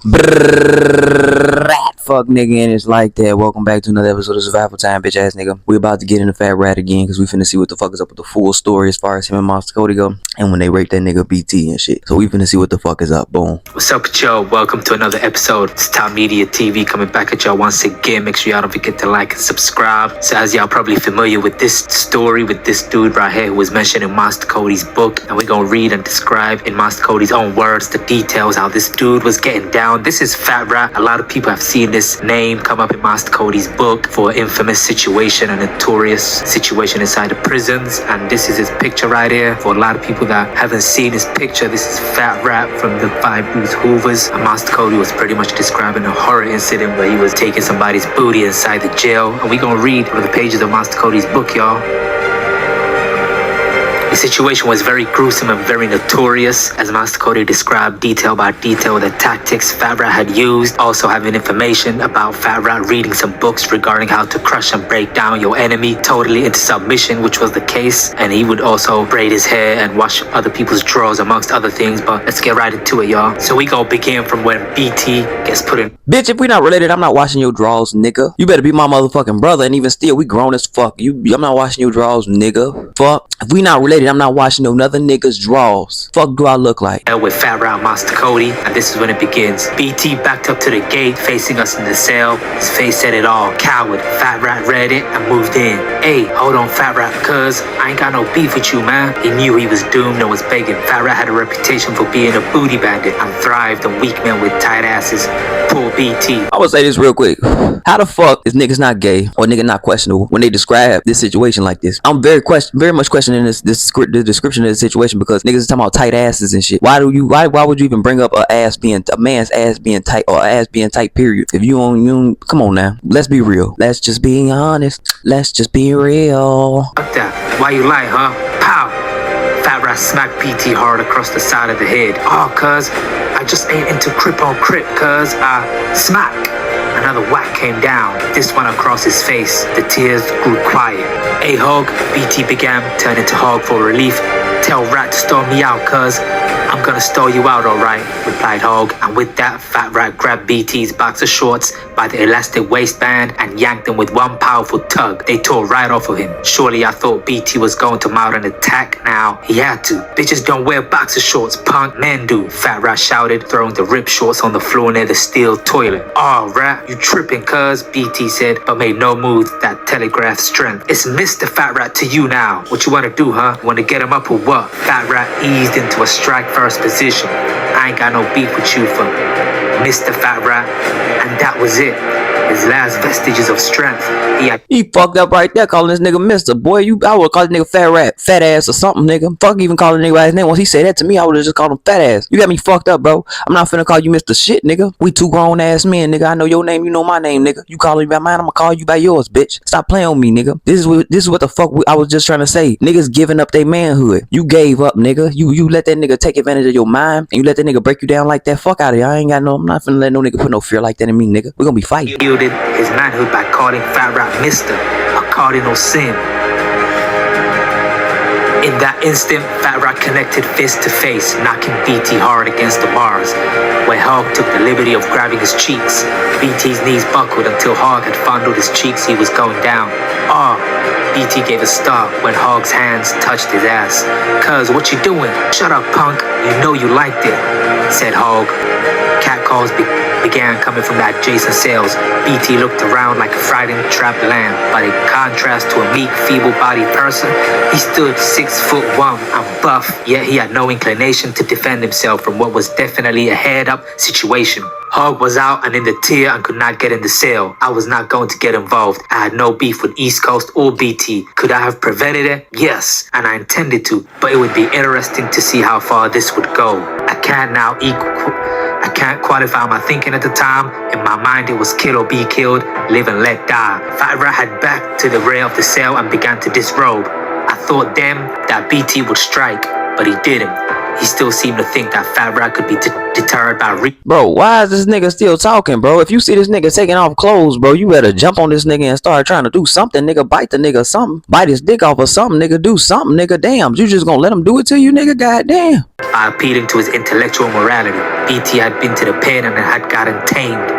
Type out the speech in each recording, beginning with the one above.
Rat fuck nigga, and it's like that. Welcome back to another episode of Survival Time, bitch ass nigga. We about to get in the fat rat again because we finna see what the fuck is up with the full story as far as him and Monster Kody go, and when they rape that nigga BT and shit. So we finna see what the fuck is up. Boom. What's up with y'all? Welcome to another episode. It's Top Media TV coming back at y'all once again. Make sure y'all don't forget to like and subscribe. So as y'all probably familiar with this story with this dude right here who was mentioned in Monster Kody's book, and we're gonna read and describe in Monster Kody's own words the details how this dude was getting down. This is Fat Rat. A lot of people have seen this name come up in Monster Kody's book for an infamous situation, a notorious situation inside the prisons, and this is his picture right here. For a lot of people that haven't seen his picture, this is Fat Rat from the 5 Blues Hoovers. And Monster Kody was pretty much describing a horror incident where he was taking somebody's booty inside the jail, and we're gonna read from the pages of Monster Kody's book, y'all. The situation was very gruesome and very notorious, as Master Kody described detail by detail the tactics Fat Rat had used, also having information about Fat Rat reading some books regarding how to crush and break down your enemy totally into submission, which was the case, and he would also braid his hair and wash other people's drawers amongst other things. But let's get right into it, y'all. So we gonna begin from when BT gets put in. Bitch, if we not related, I'm not washing your drawers, nigga. You better be my motherfucking brother, and even still, we grown as fuck. I'm not washing your drawers, nigga. Fuck. If we not related, I'm not washing no other nigga's drawers. Fuck do I look like? With Fat Rat Master Kody, and this is when it begins. BT backed up to the gate, facing us in the cell. His face said it all. Coward. Fat Rat read it and moved in. Hey, hold on, Fat Rat, cuz I ain't got no beef with you, man. He knew he was doomed and was begging. Fat Rat had a reputation for being a booty bandit and thrived on weak men with tight asses. Poor BT. I would say this real quick. How the fuck is niggas not gay or nigga not questionable when they describe this situation like this? I'm very much questioning the description of the situation, because niggas is talking about tight asses and shit. Why would you even bring up a man's ass being tight, or a ass being tight, period? If you don't come on now. Let's be real. Let's just be honest. Let's just be real. Fuck that. Why you lie, huh? Pow! Fat Rat smacked BT hard across the side of the head. Oh, cuz, I just ain't into crip on crip, cuz. Smack! Another whack came down, this one across his face. The tears grew quiet. Hey, Hog, BT began, turning to Hog for relief. Tell Rat to stall me out, cuz. I'm gonna stall you out, alright, replied Hog. And with that, Fat Rat grabbed BT's boxer shorts by the elastic waistband and yanked them with one powerful tug. They tore right off of him. Surely I thought BT was going to mount an attack now. He had to. Bitches don't wear boxer shorts, punk. Men do, Fat Rat shouted, throwing the ripped shorts on the floor near the steel toilet. Oh, Rat, you tripping, cuz, BT said, but made no move that telegraphed strength. It's Mr. Fat Rat to you now. What you wanna do, huh? Wanna get him up or what? Fat Rat eased into a strike first position. I ain't got no beef with you for Mr. Fat Rat. And that was it. His last vestiges of strength. He fucked up right there, calling this nigga Mister. Boy, I would call this nigga Fat Rat, fat ass or something, nigga. Fuck even calling nigga by his name. Once he said that to me, I would have just called him fat ass. You got me fucked up, bro. I'm not finna call you Mr. Shit, nigga. We two grown ass men, nigga. I know your name, you know my name, nigga. You calling me by mine, I'ma call you by yours, bitch. Stop playing on me, nigga. This is what the fuck I was just trying to say. Niggas giving up their manhood. You gave up, nigga. You let that nigga take advantage of your mind, and you let that nigga break you down like that. Fuck out of here. I'm not finna let no nigga put no fear like that in me, nigga. We gonna be fighting. He yielded his manhood by calling Fat Rat Mister, a cardinal sin. In that instant, Fat Rat connected fist to face, knocking BT hard against the bars, where Hog took the liberty of grabbing his cheeks. BT's knees buckled until Hog had fondled his cheeks. He was going down. BT gave a start when Hog's hands touched his ass. Cuz, what you doing? Shut up, punk. You know you liked it, said Hog. Catcalls began coming from the adjacent cells. BT looked around like a frightened trapped lamb, but in contrast to a meek, feeble-bodied person, he stood 6'1" and buff, yet he had no inclination to defend himself from what was definitely a head-up situation. Hog was out and in the tier and could not get in the cell. I was not going to get involved. I had no beef with East Coast or BT. Could I have prevented it? Yes, and I intended to, but it would be interesting to see how far this would go. I can't qualify my thinking at the time. In my mind, it was kill or be killed, live and let die. Fat Rat had backed to the rear of the cell and began to disrobe. I thought then that BT would strike, but he didn't. he still seemed to think that Fat Rat could be deterred by Bro, why is this nigga still talking, bro? If you see this nigga taking off clothes, bro, you better jump on this nigga and start trying to do something, nigga. Bite the nigga something. Bite his dick off or something, nigga. Do something, nigga. Damn, you just gonna let him do it to you, nigga? Goddamn. appealing to his intellectual morality. BT had been to the pen and had gotten tamed.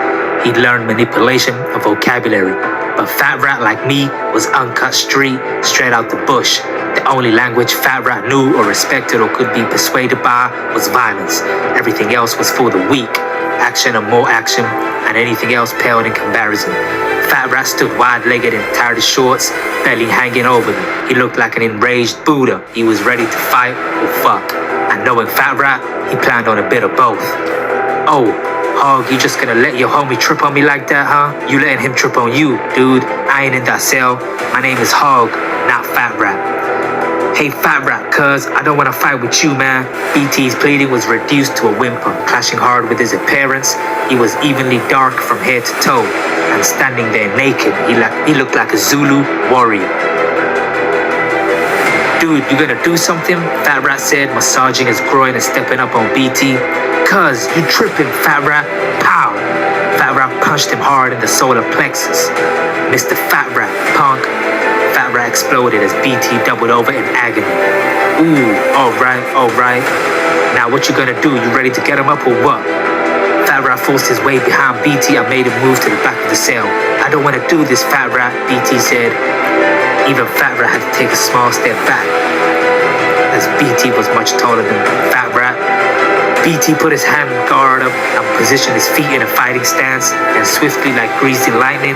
He'd learned manipulation of vocabulary. But Fat Rat, like me, was uncut street, straight out the bush. The only language Fat Rat knew or respected or could be persuaded by was violence. Everything else was for the weak. Action and more action, and anything else paled in comparison. Fat Rat stood wide-legged in tattered shorts, belly hanging over them. He looked like an enraged Buddha. He was ready to fight or fuck. And knowing Fat Rat, he planned on a bit of both. Oh, Hog, you just gonna let your homie trip on me like that, huh? You letting him trip on you, dude. I ain't in that cell. My name is Hog, not Fat Rat. Hey, Fat Rat, cuz, I don't wanna fight with you, man. BT's pleading was reduced to a whimper, clashing hard with his appearance. He was evenly dark from head to toe, and standing there naked, he looked like a Zulu warrior. Dude, you gonna do something? Fat Rat said, massaging his groin and stepping up on BT. Cuz, you tripping, Fat Rat. Pow! Fat Rat punched him hard in the solar plexus. Mr. Fat Rat, punk. Fat Rat exploded as BT doubled over in agony. Ooh, alright. Now what you gonna do? You ready to get him up or what? Fat Rat forced his way behind BT and made him move to the back of the cell. I don't wanna do this, Fat Rat, BT said. Even Fat Rat had to take a small step back, as BT was much taller than Fat Rat. BT put his hand guard up and positioned his feet in a fighting stance, and swiftly like greasy lightning,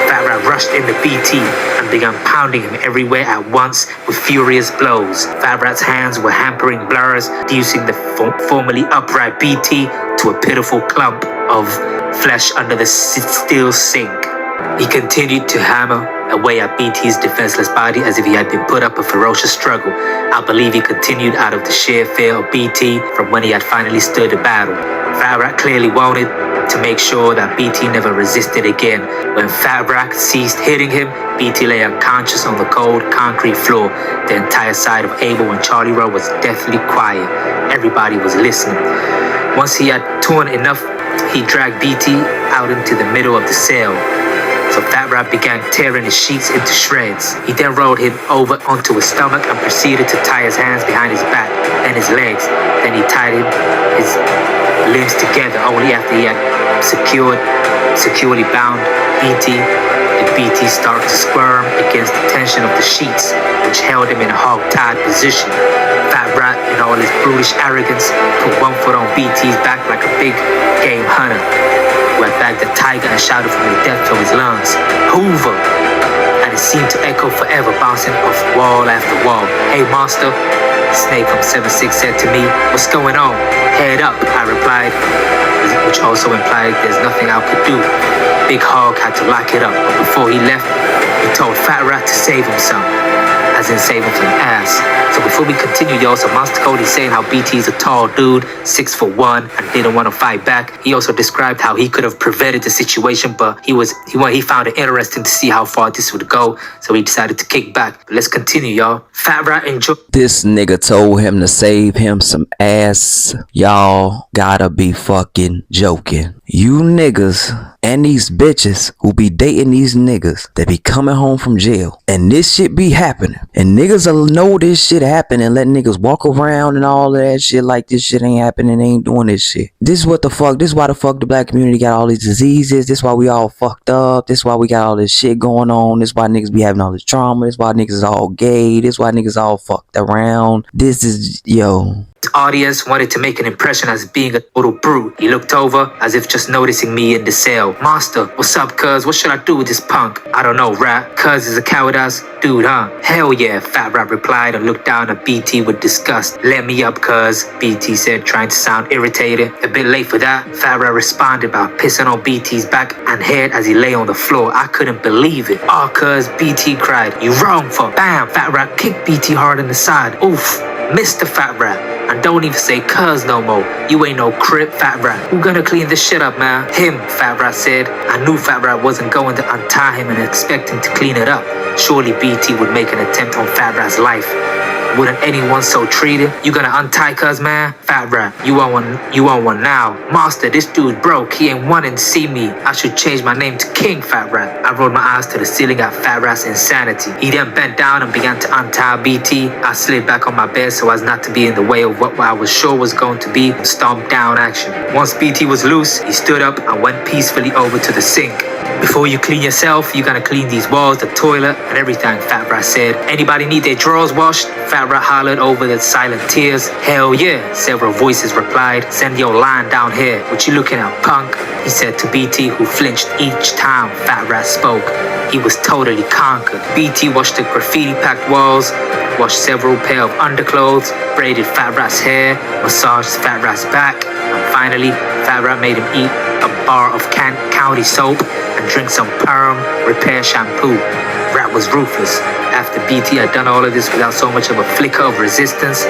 Fat Rat rushed into BT and began pounding him everywhere at once with furious blows. Fat Rat's hands were hampering blurs, reducing the formerly upright BT to a pitiful clump of flesh under the steel sink. He continued to hammer away at BT's defenseless body as if he had been put up a ferocious struggle. I believe he continued out of the sheer fear of BT from when he had finally stood a battle. Fat Rat clearly wanted to make sure that BT never resisted again. When Fat Rat ceased hitting him, BT lay unconscious on the cold concrete floor. The entire side of Abel and Charlie Row was deathly quiet. Everybody was listening. Once he had torn enough, he dragged BT out into the middle of the cell. So Fat Rat began tearing his sheets into shreds. He then rolled him over onto his stomach and proceeded to tie his hands behind his back, then his legs. Then he tied his limbs together only after he had securely bound BT. Did BT start to squirm against the tension of the sheets, which held him in a hog-tied position. Fat Rat, in all his brutish arrogance, put one foot on BT's back like a big game hunter, who had bagged a tiger and shouted from the depths of his lungs, "Hoover!" And it seemed to echo forever, bouncing off wall after wall. "Hey, monster," Snake from 7-6 said to me, "What's going on?" "Head up," I replied, which also implied there's nothing I could do. Big Hog had to lock it up, but before he left, he told Fat Rat to save himself, as in save him from ass. So before we continue, y'all, so Monster Kody saying how BT's a tall dude, 6'1", and didn't want to fight back. He also described how he could have prevented the situation, but he found it interesting to see how far this would go, so he decided to kick back. But let's continue, y'all. Fat Rat enjoyed. This nigga told him to save him some ass. Y'all gotta be fucking joking. You niggas and these bitches who be dating these niggas that be coming home from jail, and this shit be happening, and niggas will know this shit happen and let niggas walk around and all of that shit like this shit ain't happening, they ain't doing this shit. This is why the fuck the black community got all these diseases. This why we all fucked up. This why we got all this shit going on. This why niggas be having all this trauma. This why niggas is all gay. This why niggas all fucked around. This is, yo. The audience wanted to make an impression as being a total brute. He looked over as if just noticing me in the cell. "Master, what's up, cuz? What should I do with this punk?" "I don't know, Rat. Cuz is a coward ass dude, huh?" "Hell yeah," Fat Rat replied and looked down at BT with disgust. "Let me up, cuz," BT said, trying to sound irritated. A bit late for that, Fat Rat responded by pissing on BT's back and head as he lay on the floor. I couldn't believe it. "Oh, cuz," BT cried. "You wrong for." Bam! Fat Rat kicked BT hard in the side. Oof. Mr. Fat Rat. And don't even say cuz no more. You ain't no crip, Fat Rat. Who gonna clean this shit up, man? Him, Fat Rat said. I knew Fat Rat wasn't going to untie him and expect him to clean it up. Surely BT would make an attempt on Fat Rat's life. Wouldn't anyone so treat him? You gonna untie cuz, man? Fat rat, you want one now. Master, this dude broke. He ain't wanting to see me. I should change my name to King, Fat Rat. I rolled my eyes to the ceiling at Fat Rat's insanity. He then bent down and began to untie BT. I slid back on my bed so as not to be in the way of what I was sure was going to be stomp down action. Once BT was loose, he stood up and went peacefully over to the sink. Before you clean yourself, you gotta clean these walls, the toilet, and everything, Fat Rat said. Anybody need their drawers washed? Fat Rat hollered over the silent tears. Hell yeah, several voices replied. Send your line down here. What you looking at, punk? He said to BT, who flinched each time Fat Rat spoke. He was totally conquered. BT washed the graffiti-packed walls, washed several pair of underclothes, braided Fat Rat's hair, massaged Fat Rat's back, and finally, Fat Rat made him eat a bar of Kody soap and drink some perm repair shampoo. Rat was ruthless. After BT had done all of this without so much of a flicker of resistance,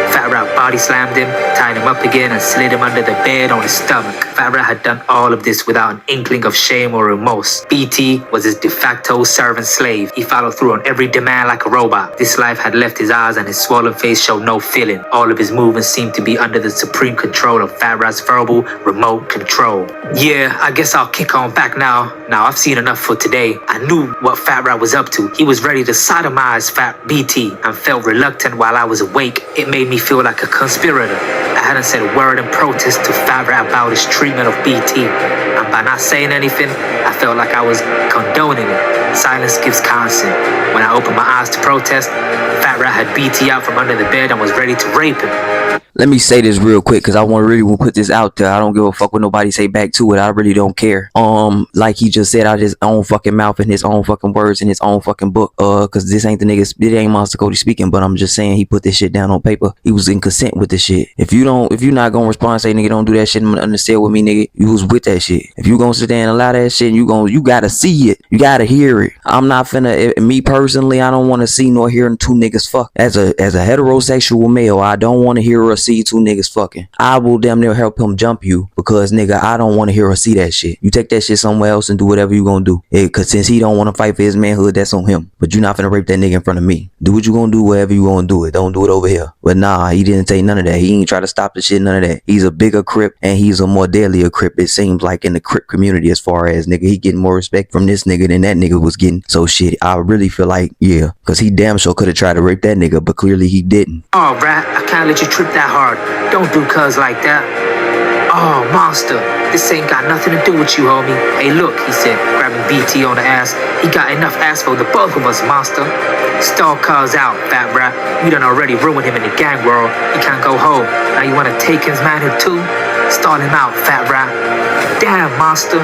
Fat Rat body slammed him, tied him up again, and slid him under the bed on his stomach. Fat Rat had done all of this without an inkling of shame or remorse. BT was his de facto servant slave. He followed through on every demand like a robot. This life had left his eyes and his swollen face showed no feeling. All of his movements seemed to be under the supreme control of Fat Rat's verbal remote control. Yeah, I guess I'll kick on back now. Now I've seen enough for today. I knew what Fat Rat was up to. He was ready to sodomize Fat BT and felt reluctant while I was awake. It made me feel like a conspirator. I hadn't said a word in protest to Fat Rat about his treatment of BT, and by not saying anything, I felt like I was condoning it. Silence gives consent. When I opened my eyes to protest, Fat Rat had BT out from under the bed and was ready to rape him. Let me say this real quick because I really want to put this out there. I don't give a fuck what nobody say back to it. I really don't care. Like he just said out of his own fucking mouth and his own fucking words in his own fucking book. Cause this ain't the niggas, it ain't Monster Kody speaking, but I'm just saying he put this shit down on paper. He was in consent with this shit. If you're not gonna respond and say, nigga, don't do that shit and understand with me, nigga, you was with that shit. If you gonna sit there and allow that shit, you gotta see it. You gotta hear it. I'm not finna, me personally, I don't want to see nor hear two niggas fuck. As a heterosexual male, I don't want to hear or see two niggas fucking. I will damn near help him jump you because nigga, I don't want to hear or see that shit. You take that shit somewhere else and do whatever you gonna do. Cause since he don't want to fight for his manhood, that's on him. But you not finna rape that nigga in front of me. Do what you gonna do wherever you gonna do it. Don't do it over here. But nah, he didn't say none of that. He ain't try to stop the shit, none of that. He's a bigger Crip and he's a more deadlier Crip. It seems like in the Crip community as far as nigga, he getting more respect from this nigga than that nigga was getting. So shit, I really feel like, yeah, cause he damn sure could have tried to rape that nigga, but clearly he didn't. Oh, Rat, I can't let you trip that hard. Don't do cuz like that. Oh, Monster, this ain't got nothing to do with you, homie. Hey, look, he said, grabbing BT on the ass. He got enough ass for the both of us, Monster. Stall cuz out, Fat Rat. We done already ruined him in the gang world. He can't go home. Now you wanna take his manhood too? Stall him out, Fat Rat. Damn, Monster.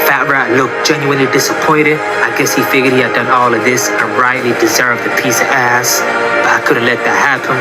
Fat Rat looked genuinely disappointed. I guess he figured he had done all of this and rightly deserved a piece of ass. But I couldn't let that happen.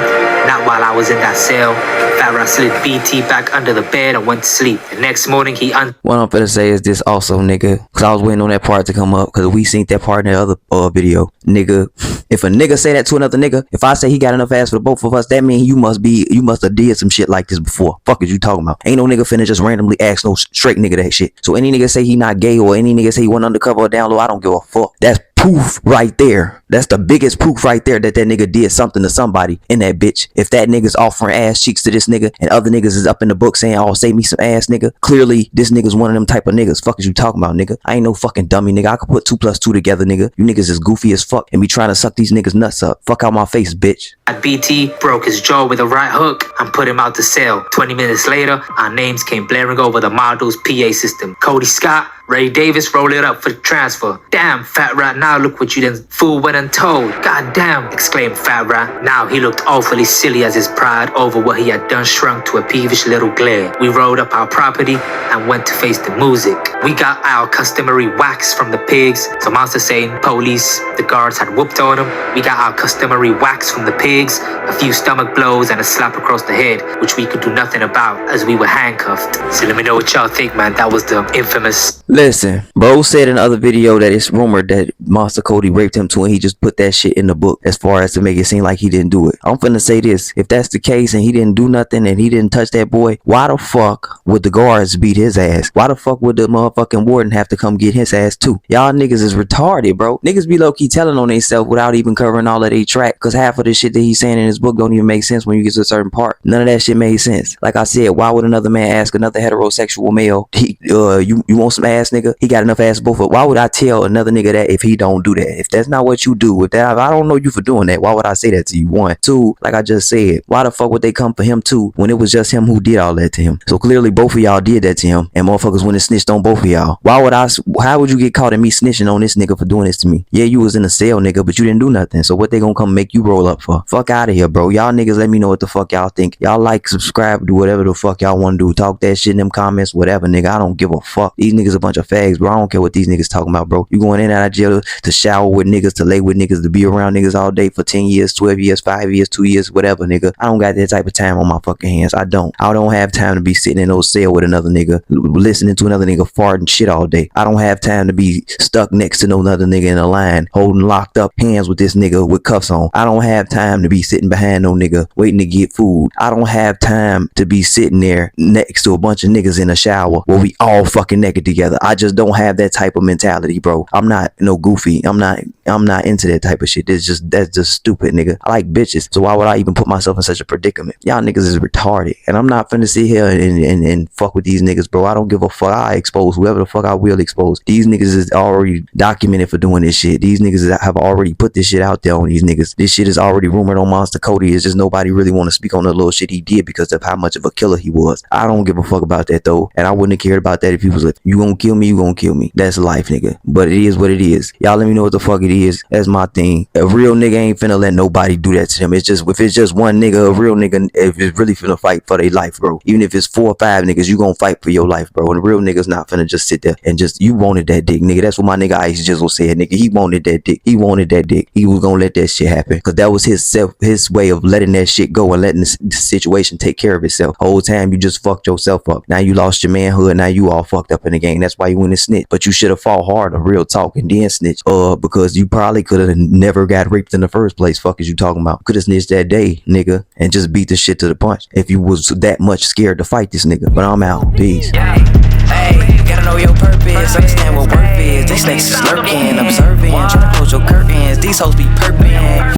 Not while I was in that cell. Fat Rat slid BT back under the bed and went to sleep. The next morning he What I'm finna say is this also, nigga. Cause I was waiting on that part to come up. Cause we seen that part in the other video. Nigga, if a nigga say that to another nigga, if I say he got enough ass for the both of us, that means you must have did some shit like this before. Fuck is you talking about? Ain't no nigga finna just randomly ask no straight nigga that shit. So any nigga say he not gay or any nigga say he went undercover or down low, I don't give a fuck. That's proof right there. That's the biggest proof right there that nigga did something to somebody in that bitch. If that nigga's offering ass cheeks to this nigga and other niggas is up in the book saying, oh, save me some ass, nigga, clearly this nigga's one of them type of niggas. Fuck is you talking about, nigga? I ain't no fucking dummy, nigga. I could put 2 + 2 together, nigga. You niggas is goofy as fuck and be trying to suck these niggas nuts up. Fuck out my face, bitch. BT broke his jaw with a right hook and put him out the cell. 20 minutes later, our names came blaring over the model's PA system. Kody Scott, Ray Davis, roll it up for the transfer. Damn, Fat Rat, now look what you done fool went and told. God damn, exclaimed Fat Rat. Now he looked awfully silly as his pride over what he had done shrunk to a peevish little glare. We rode up our property and went to face the music. We got our customary wax from the pigs. So Monster saying police, the guards had whooped on him. We got our customary wax from the pigs, a few stomach blows and a slap across the head, which we could do nothing about as we were handcuffed. So let me know what y'all think, man. That was the infamous... Listen, bro said in the other video that it's rumored that Monster Kody raped him too, and he just put that shit in the book as far as to make it seem like he didn't do it. I'm finna say this: if that's the case and he didn't do nothing and he didn't touch that boy, why the fuck would the guards beat his ass? Why the fuck would the motherfucking warden have to come get his ass too? Y'all niggas is retarded, bro. Niggas be low key telling on themselves without even covering all of their track, cause half of the shit that he's saying in his book don't even make sense when you get to a certain part. None of that shit made sense. Like I said, why would another man ask another heterosexual male, you want some ass, nigga? He got enough ass both of. Why would I tell another nigga that if he don't do that? If that's not what you do, if I don't know you for doing that, why would I say that to you? One, two, like I just said, why the fuck would they come for him too when it was just him who did all that to him? So clearly both of y'all did that to him, and motherfuckers went and snitched on both of y'all. How would you get caught in me snitching on this nigga for doing this to me? Yeah, you was in a cell, nigga, but you didn't do nothing. So what they gonna come make you roll up for? Fuck out of here, bro. Y'all niggas let me know what the fuck y'all think. Y'all like, subscribe, do whatever the fuck y'all want to do. Talk that shit in them comments, whatever, nigga. I don't give a fuck. These niggas a bunch of fags, bro. I don't care what these niggas talking about, bro. You going in and out of jail to shower with niggas, to lay with niggas, to be around niggas all day for 10 years, 12 years, 5 years, 2 years, whatever, nigga. I don't got that type of time on my fucking hands. I don't have time to be sitting in no cell with another nigga, listening to another nigga fart and shit all day. I don't have time to be stuck next to no other nigga in a line, holding locked up hands with this nigga with cuffs on. I don't have time to be sitting behind no nigga waiting to get food. I don't have time to be sitting there next to a bunch of niggas in a shower where we all fucking naked together. I just don't have that type of mentality, bro. I'm not no goofy. I'm not into that type of shit. That's just stupid, nigga. I like bitches, so why would I even put myself in such a predicament? Y'all niggas is retarded, and I'm not finna sit here and fuck with these niggas, bro. I don't give a fuck. I expose whoever the fuck I will expose. These niggas is already documented for doing this shit. These niggas have already put this shit out there on these niggas. This shit is already rumored on Monster Kody. It's just nobody really want to speak on the little shit he did because of how much of a killer he was. I don't give a fuck about that though, and I wouldn't have cared about that if he was like, you gonna kill me, you gonna kill me. That's life, nigga. But it is what it is. Y'all let me know what the fuck it is. That's my thing. A real nigga ain't finna let nobody do that to him. It's just, if it's just one nigga, a real nigga, if it's really finna fight for their life, bro. Even if it's 4 or 5 niggas, you gonna fight for your life, bro. And a real nigga's not finna just sit there and just, you wanted that dick, nigga. That's what my nigga Ice Jizzle said, nigga. He wanted that dick. He wanted that dick. He was gonna let that shit happen, cause that was his way of letting that shit go and letting the situation take care of itself. Whole time you just fucked yourself up. Now you lost your manhood. Now you all fucked up in the game. That's why you went and snitch. But you should have fought harder, real talk, and then snitch. Because you probably could have never got raped in the first place. Fuck is you talking about? Could have snitched that day, nigga, and just beat the shit to the punch if you was that much scared to fight this nigga. But I'm out. Peace. Hey, gotta know your purpose, understand what worth is. These snakes is lurking, observing, trying to close your curtains. These hoes be perping.